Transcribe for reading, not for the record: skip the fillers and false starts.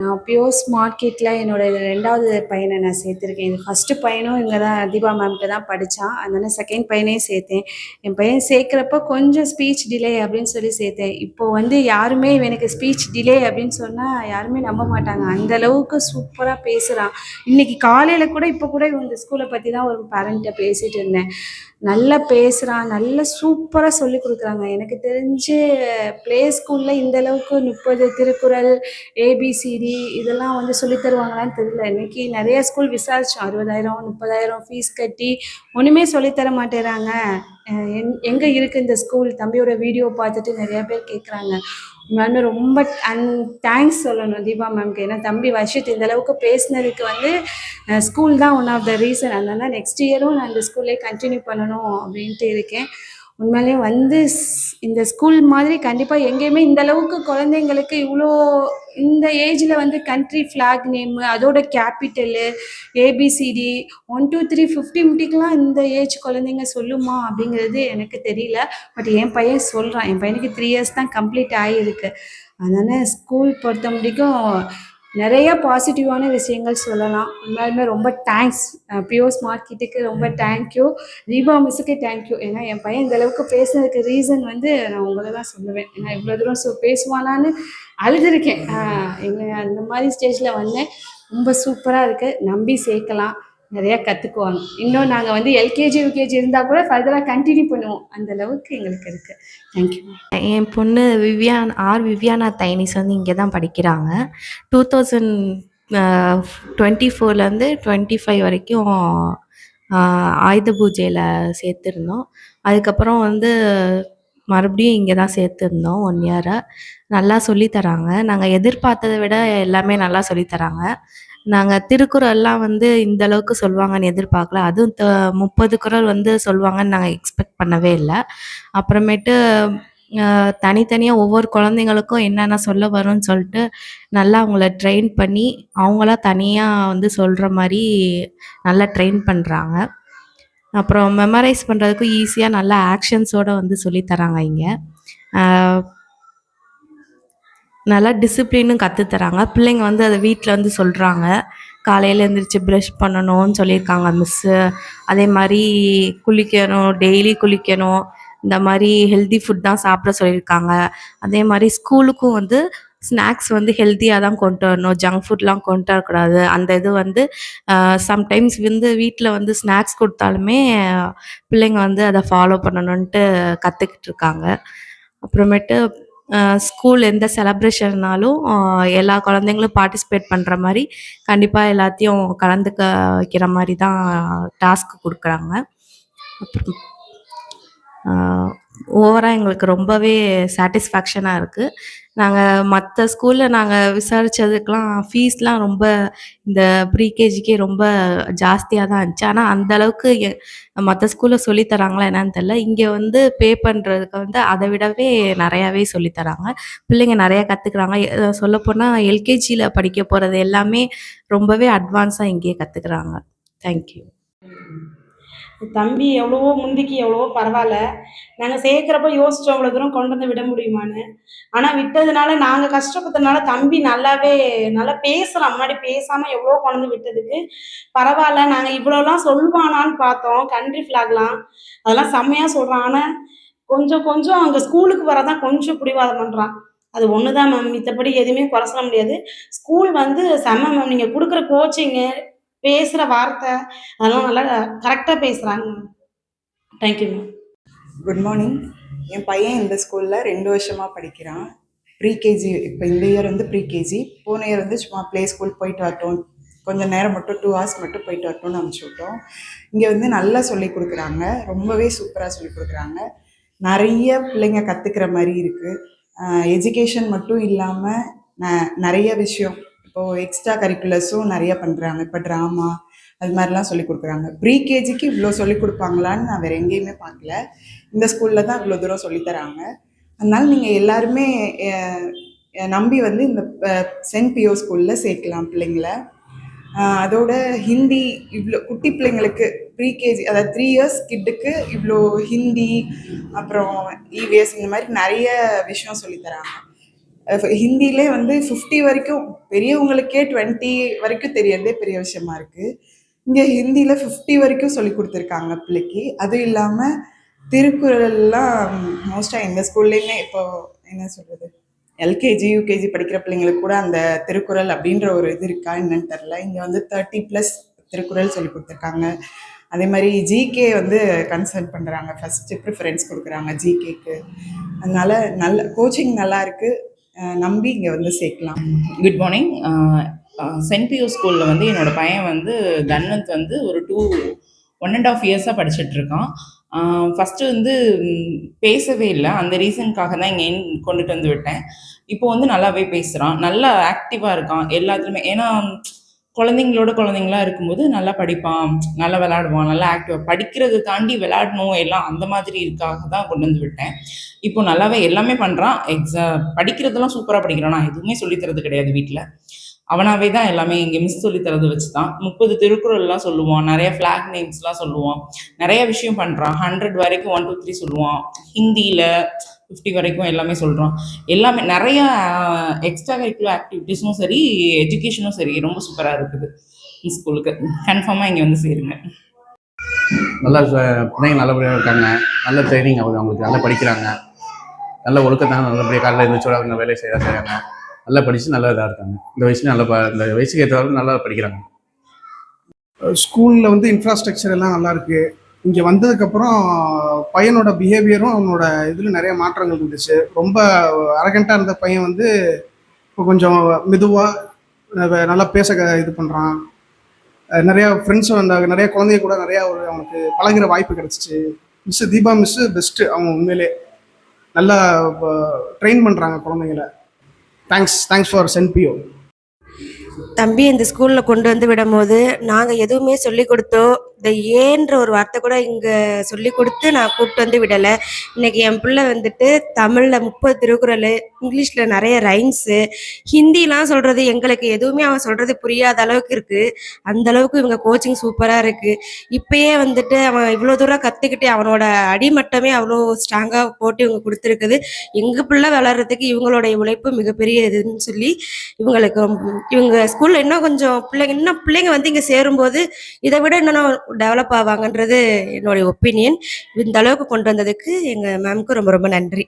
நான் பியோஸ் மார்க்கெட்டில் என்னோட 2வது பையனை நான் சேர்த்துருக்கேன். இது ஃபஸ்ட்டு பையனும் இங்கே தான் தீபா மேம்கிட்ட தான் படித்தான். அதனால செகண்ட் பையனையும் சேர்த்தேன். என் பையன் சேர்க்குறப்ப கொஞ்சம் ஸ்பீச் டிலே அப்படின்னு சொல்லி சேர்த்தேன். இப்போது வந்து யாருமே இவனுக்கு ஸ்பீச் டிலே அப்படின்னு சொன்னால் யாருமே நம்ப மாட்டாங்க. அந்த அளவுக்கு சூப்பராக பேசுகிறான். இன்றைக்கி காலையில் கூட இப்போ கூட இந்த ஸ்கூலை பற்றி தான் ஒரு பேரண்ட்டை பேசிகிட்டு இருந்தேன். நல்லா பேசுகிறான், நல்லா சூப்பராக சொல்லிக் கொடுக்குறாங்க. எனக்கு தெரிஞ்சு ப்ளே ஸ்கூலில் இந்தளவுக்கு 30 திருக்குறள், ஏபிசிடி இதெல்லாம் வந்து சொல்லித் தருவாங்களான்னு தெரியல. இன்றைக்கி நிறைய ஸ்கூல் விசாரித்தோம். 60,000 30,000 ஃபீஸ் கட்டி ஒன்றுமே சொல்லித்தர மாட்டேறாங்க. எங்கே இருக்குது இந்த ஸ்கூல்? தம்பியோட வீடியோ பார்த்துட்டு நிறையா பேர் கேட்குறாங்க. உண்மையாலுமே ரொம்ப தேங்க்ஸ் சொல்லணும் தீபா மேம்க்கு. ஏன்னா தம்பி வர்ஷித் இந்தளவுக்கு பேசினதுக்கு வந்து ஸ்கூல் தான் ஒன் ஆஃப் த ரீசன். அதனால் நெக்ஸ்ட் இயரும் நான் இந்த ஸ்கூல்லே கண்டினியூ பண்ணணும் அப்படின்ட்டு இருக்கேன். உண்மையிலே வந்து இந்த ஸ்கூல் மாதிரி கண்டிப்பாக எங்கேயுமே இந்தளவுக்கு குழந்தைங்களுக்கு இவ்வளோ இந்த ஏஜில் வந்து கண்ட்ரி ஃப்ளாக் நேமு, அதோட கேபிட்டலு, ஏபிசிடி 1 2 3 50 முடிக்கலாம் இந்த ஏஜ் குழந்தைங்க சொல்லுமா அப்படிங்கிறது எனக்கு தெரியல. பட் என் பையன் சொல்கிறான். என் பையனுக்கு 3 இயர்ஸ் தான் கம்ப்ளீட் ஆகியிருக்கு. அதனால் ஸ்கூல் பொறுத்த முடிக்கும் நிறைய பாசிட்டிவான விஷயங்கள் சொல்லலாம். உண்மையாலுமே ரொம்ப தேங்க்ஸ். பியோஸ் மார்க்கெட்டுக்கு ரொம்ப தேங்க்யூ. தீபா மிஸ்ஸுக்கு தேங்க்யூ. ஏன்னா என் பையன் இந்தளவுக்கு பேசுனதுக்கு ரீசன் வந்து நான் உங்களை தான் சொல்லுவேன். ஏன்னா இவ்வளோ தூரம் பேசுவானான்னு அழுதுருக்கேன். அந்த மாதிரி ஸ்டேஜில் வந்தேன். ரொம்ப சூப்பராக இருக்குது. நம்பி சேர்க்கலாம். நிறையா கற்றுக்குவாங்க. இன்னும் நாங்கள் வந்து எல்கேஜி யூகேஜி இருந்தால் கூட ஃபர்தராக கண்டினியூ பண்ணுவோம். அந்தளவுக்கு எங்களுக்கு இருக்குது. தேங்க்யூ. என் பொண்ணு விவியானா தைனிஸ் வந்து இங்கே தான் படிக்கிறாங்க. 2024லேருந்து 25 வரைக்கும் ஆயுத பூஜையில் சேர்த்துருந்தோம். அதுக்கப்புறம் வந்து மறுபடியும் இங்கே தான் சேர்த்துருந்தோம் 1 இயராக. நல்லா சொல்லித்தராங்க. நாங்கள் எதிர்பார்த்ததை விட எல்லாமே நல்லா சொல்லித்தராங்க. நாங்கள் திருக்குறள்லாம் வந்து இந்த அளவுக்கு சொல்லுவாங்கன்னு எதிர்பார்க்கல. அதுவும் 30 குறள் வந்து சொல்லுவாங்கன்னு நாங்கள் எக்ஸ்பெக்ட் பண்ணவே இல்லை. அப்புறமேட்டு தனித்தனியாக ஒவ்வொரு குழந்தைங்களுக்கும் என்னென்ன சொல்ல வரும்னு சொல்லிட்டு நல்லா அவங்கள ட்ரெயின் பண்ணி அவங்களா தனியாக வந்து சொல்கிற மாதிரி நல்லா ட்ரெயின் பண்ணுறாங்க. அப்புறம் மெமரைஸ் பண்ணுறதுக்கும் ஈஸியாக நல்லா ஆக்ஷன்ஸோடு வந்து சொல்லித்தராங்க இங்கே. நல்லா டிசிப்ளினும் கற்றுத்தராங்க. பிள்ளைங்க வந்து அதை வீட்டில் வந்து சொல்கிறாங்க. காலையில் எழுந்திரிச்சு ப்ரஷ் பண்ணணும்னு சொல்லியிருக்காங்க மிஸ்ஸு. அதே மாதிரி குளிக்கணும், டெய்லி குளிக்கணும். இந்த மாதிரி ஹெல்தி ஃபுட் தான் சாப்பிட சொல்லியிருக்காங்க. அதே மாதிரி ஸ்கூலுக்கும் வந்து ஸ்நாக்ஸ் வந்து ஹெல்த்தியாக தான் கொண்டு வரணும், ஜங்க் ஃபுட்லாம் கொண்டு வரக்கூடாது. அந்த இது வந்து சம்டைம்ஸ் வந்து வீட்டில் வந்து ஸ்நாக்ஸ் கொடுத்தாலுமே பிள்ளைங்க வந்து அதை ஃபாலோ பண்ணணுன்ட்டு கற்றுக்கிட்டு இருக்காங்க. அப்புறமேட்டு ஸ்கூல் எந்த செலப்ரேஷன்னாலும் எல்லா குழந்தைங்களும் பார்ட்டிசிபேட் பண்ணுற மாதிரி கண்டிப்பாக எல்லாத்தையும் கலந்துக்க வைக்கிற மாதிரி தான் டாஸ்க் கொடுக்குறாங்க. அப்புறம் ஓவராக எங்களுக்கு ரொம்பவே சாட்டிஸ்ஃபேக்ஷனாக இருக்குது. நாங்கள் மற்ற ஸ்கூலில் நாங்கள் விசாரித்ததுக்கெலாம் ஃபீஸ்லாம் ரொம்ப இந்த ப்ரீகேஜிக்கே ரொம்ப ஜாஸ்தியாக தான் இருந்துச்சு. ஆனால் அந்தளவுக்கு மற்ற ஸ்கூலில் சொல்லித்தராங்களா என்னன்னு தெரில. இங்கே வந்து பே பண்ணுறதுக்கு வந்து அதை விடவே நிறையாவே சொல்லித்தராங்க. பிள்ளைங்க நிறையா கற்றுக்குறாங்க. சொல்லப்போனால் எல்கேஜியில் படிக்க போகிறது எல்லாமே ரொம்பவே அட்வான்ஸாக இங்கேயே கற்றுக்குறாங்க. தேங்க்யூ. தம்பி எவ்வளவோ முந்திக்கு எவ்வளவோ பரவாயில்ல. நாங்கள் சேர்க்குறப்ப யோசித்தோம் அவ்வளோ தூரம் கொண்டு வந்து விட முடியுமான்னு. ஆனால் விட்டதுனால நாங்கள் கஷ்டப்பட்டதுனால தம்பி நல்லா பேசுகிறான். முன்னாடி பேசாமல் எவ்வளோ கொண்டு வந்து விட்டதுக்கு பரவாயில்ல. நாங்கள் இவ்வளோலாம் சொல்லுவானான்னு பார்த்தோம். கண்ட்ரி ஃப்ளாக்லாம் அதெல்லாம் செம்மையாக சொல்கிறான். ஆனால் கொஞ்சம் கொஞ்சம் அங்கே ஸ்கூலுக்கு வரதான் கொஞ்சம் பிடிவாதம் பண்ணுறான். அது ஒன்று தான் மேம். மித்தபடி எதுவுமே குறை சொல்ல முடியாது. ஸ்கூல் வந்து செம்ம மேம். நீங்கள் கொடுக்குற கோச்சிங்கு, பேசுகிற வார்த்தை அதெல்லாம் நல்லா கரெக்டாக பேசுகிறாங்க ma'am. Thank you ma'am. Good morning. என் பையன் இந்த ஸ்கூலில் 2 வருஷமாக படிக்கிறான். ப்ரீகேஜி இப்போ இந்த இயர் வந்து ப்ரீகேஜி. போன இயர் வந்து சும்மா ப்ளே ஸ்கூல் போயிட்டு வரட்டும், கொஞ்சம் நேரம் மட்டும் 2 ஹவர்ஸ் மட்டும் போயிட்டு வரட்டும்னு அனுப்பிச்சி விட்டோம். இங்கே வந்து நல்லா சொல்லி கொடுக்குறாங்க. ரொம்பவே சூப்பராக சொல்லி கொடுக்குறாங்க. நிறைய பிள்ளைங்க கற்றுக்கிற மாதிரி இருக்குது. எஜுகேஷன் மட்டும் இல்லாமல் நிறைய விஷயம் இப்போது எக்ஸ்ட்ரா கரிக்குலர்ஸும் நிறைய பண்ணுறாங்க. இப்போ ட்ராமா அது மாதிரிலாம் சொல்லிக் கொடுக்குறாங்க. ப்ரீகேஜிக்கு இவ்வளோ சொல்லிக் கொடுப்பாங்களான்னு நான் வேறு எங்கேயுமே பார்க்கல. இந்த ஸ்கூலில் தான் இவ்வளோ தூரம் சொல்லித்தராங்க. அதனால் நீங்கள் எல்லாருமே நம்பி வந்து இந்த சென்ட் பியோ ஸ்கூலில் சேர்க்கலாம் பிள்ளைங்கள. அதோட ஹிந்தி இவ்வளோ குட்டி பிள்ளைங்களுக்கு ப்ரீகேஜி அதாவது 3 இயர்ஸ் கிட்டுக்கு இவ்வளோ ஹிந்தி, அப்புறம் இவிஎஸ் இந்த மாதிரி நிறைய விஷயம் சொல்லித்தராங்க. ஹிந்திலே வந்து 50 வரைக்கும், பெரியவங்களுக்கே 20 வரைக்கும் தெரியறதே பெரிய விஷயமா இருக்கு. இங்க ஹிந்தில 50 வரைக்கும் சொல்லிக் குடுத்துருக்காங்க பிள்ளைக்கு. அதுவும் இல்லாம திருக்குறள்லாம் மோஸ்ட்டா எந்த ஸ்கூல்லயுமே இப்போ என்ன சொல்றது? எல்கேஜி, யூகேஜி படிக்கிற பிள்ளைங்களுக்கு கூட அந்த திருக்குறள் அப்படின்ற ஒரு இது இருக்கா என்னன்னு தெரியல. இங்க வந்து 30+ திருக்குறள் சொல்லிக் குடுத்துருக்காங்க. அதே மாரி ஜிகே வந்து கன்சல்ட் பண்றாங்க. ஃபர்ஸ்ட் ப்ரிஃபரன்ஸ் குடுக்குறாங்க ஜிகேக்கு. அதனால நல்ல கோச்சிங் நல்லா இருக்கு. நம்பி இங்க வந்து சேர்க்கலாம். Good morning. சென்ட் பியூ ஸ்கூலில் வந்து என்னோடய பையன் வந்து தன்வந்த் வந்து ஒரு 1.5 இயர்ஸாக படிச்சுட்ருக்கான். ஃபஸ்ட்டு வந்து பேசவே இல்லை. அந்த ரீசனுக்காக தான் இங்கே கொண்டுட்டு வந்து விட்டேன். இப்போ வந்து நல்லாவே பேசுகிறான், நல்லா ஆக்டிவாக இருக்கான் எல்லாத்துலேயுமே. ஏன்னா குழந்தைங்களா இருக்கும்போது நல்லா படிப்பான், நல்லா விளையாடுவான், நல்லா ஆக்டிவாக படிக்கிறத தாண்டி விளையாடணும் எல்லாம் அந்த மாதிரி இருக்காக தான் கொண்டு வந்து விட்டேன். இப்போ நல்லாவே எல்லாமே பண்ணுறான். படிக்கிறதெல்லாம் சூப்பராக படிக்கிறான். நான் எதுவுமே சொல்லித்தரது கிடையாது வீட்டில். அவனாவே தான் எல்லாமே இங்கே மிஸ் சொல்லி தரது வச்சு தான் 30 திருக்குறள்லாம் சொல்லுவான், நிறைய ஃப்ளாக் நேம்ஸ்லாம் சொல்லுவான், நிறைய விஷயம் பண்ணுறான். 100 வரைக்கும் 1 2 3 சொல்லுவான். ஹிந்தியில் 50 வரைக்கும் எல்லாமே சொல்கிறான். எல்லாமே நிறையா எக்ஸ்ட்ரா கரிக்குலர் ஆக்டிவிட்டீஸும் சரி, எஜுகேஷனும் சரி ரொம்ப சூப்பராக இருக்குது. ஸ்கூலுக்கு கன்ஃபார்மாக இங்கே வந்து சேருங்க. நல்லா பிள்ளைங்க நல்லபடியாக இருக்காங்க. நல்ல ட்ரைனிங் ஆகுது அவங்களுக்கு, நல்லா படிக்கிறாங்க, நல்ல ஒழுக்கத்தாங்க, நல்லபடியாக காலையில் எழுந்திரிச்சோட அவங்க வேலையை செய்கிறாங்க, நல்லா படித்து நல்லா இதாக இருக்காங்க. இந்த வயசுல நல்லா இந்த வயசுக்கு ஏற்றவாறு நல்லா படிக்கிறாங்க. ஸ்கூலில் வந்து இன்ஃப்ராஸ்ட்ரக்சர் எல்லாம் நல்லா இருக்குது. இங்கே வந்ததுக்கப்புறம் பையனோட பிஹேவியரும் அவனோட இதில் நிறைய மாற்றங்கள் இருந்துச்சு. ரொம்ப அரகண்ட்டாக இருந்த பையன் வந்து இப்போ கொஞ்சம் மெதுவாக நல்லா பேச இது பண்ணுறான். நிறையா ஃப்ரெண்ட்ஸ் வந்தாங்க, நிறைய குழந்தைய கூட நிறையா அவனுக்கு பழகுற வாய்ப்பு கிடச்சிச்சு. Deepa miss best. அவங்க உண்மையிலே நல்லா ட்ரெயின் பண்ணுறாங்க குழந்தைங்கள. Thanks for saint Pio. தம்பி இந்த ஸ்கூலில் கொண்டு வந்து விடும்போது நாங்கள் எதுவுமே சொல்லி கொடுத்தோ, இந்த ஏன்ற ஒரு வார்த்தை கூட இங்கே சொல்லி கொடுத்து நான் கூப்பிட்டு வந்து விடலை. இன்றைக்கி என் பிள்ளை வந்துட்டு தமிழில் 30 திருக்குறள், இங்கிலீஷில் நிறைய ரைம்ஸு, ஹிந்திலாம் சொல்கிறது எங்களுக்கு எதுவுமே அவன் சொல்கிறது புரியாத அளவுக்கு இருக்குது. அந்தளவுக்கு இவங்க கோச்சிங் சூப்பராக இருக்குது. இப்போயே வந்துட்டு அவன் இவ்வளோ தூரம் கற்றுக்கிட்டு அவனோட அடிமட்டமே அவ்வளோ ஸ்ட்ராங்காக போட்டு இவங்க கொடுத்துருக்குது. எங்கள் பிள்ளை வளர்கிறதுக்கு இவங்களுடைய உழைப்பு மிகப்பெரிய இதுன்னு சொல்லி இவங்களுக்கு இவங்க ஸ்கூலில் இன்னும் பிள்ளைங்க வந்து இங்கே சேரும்போது இதை விட இன்னும் டெவலப் ஆவாங்கன்றது என்னுடைய ஒப்பீனியன். இந்த அளவுக்கு கொண்டு வந்ததுக்கு எங்கள் மேம்க்கு ரொம்ப ரொம்ப நன்றி.